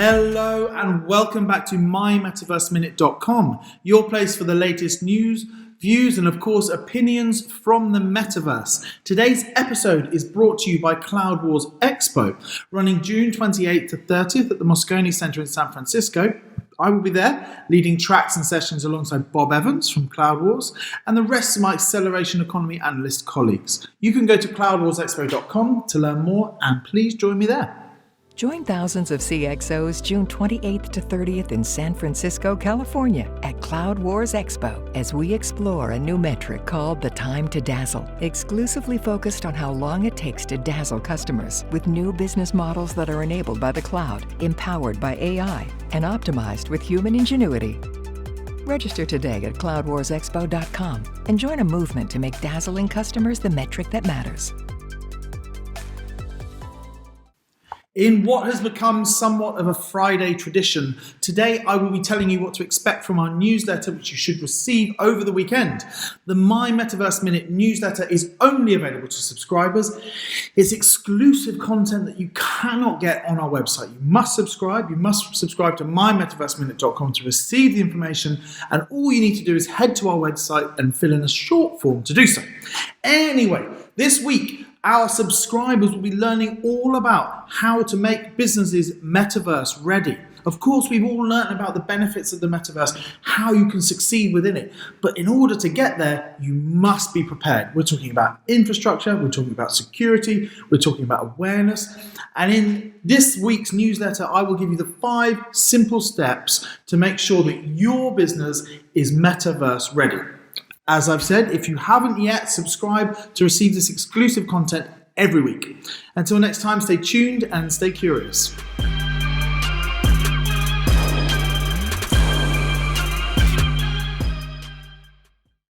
Hello and welcome back to mymetaverseminute.com, your place for the latest news, views and of course opinions from the metaverse. Today's episode is brought to you by Cloud Wars Expo, running June 28th to 30th at the Moscone Center in San Francisco. I will be there leading tracks and sessions alongside Bob Evans from Cloud Wars and the rest of my Acceleration Economy Analyst colleagues. You can go to cloudwarsexpo.com to learn more and please join me there. Join thousands of CXOs June 28th to 30th in San Francisco, California at Cloud Wars Expo as we explore a new metric called the time to dazzle, exclusively focused on how long it takes to dazzle customers with new business models that are enabled by the cloud, empowered by AI, and optimized with human ingenuity. Register today at cloudwarsexpo.com and join a movement to make dazzling customers the metric that matters. In what has become somewhat of a Friday tradition, today I will be telling you what to expect from our newsletter, which you should receive over the weekend. The My Metaverse Minute newsletter is only available to subscribers. It's exclusive content that you cannot get on our website. You must subscribe. You must subscribe to mymetaverseminute.com to receive the information, and all you need to do is head to our website and fill in a short form to do so. Anyway, this week, our subscribers will be learning all about how to make businesses metaverse ready. Of course, we've all learned about the benefits of the metaverse, how you can succeed within it. But in order to get there, you must be prepared. We're talking about infrastructure, we're talking about security, we're talking about awareness. And in this week's newsletter, I will give you the 5 simple steps to make sure that your business is metaverse ready. As I've said, if you haven't yet, subscribe to receive this exclusive content every week. Until next time, stay tuned and stay curious.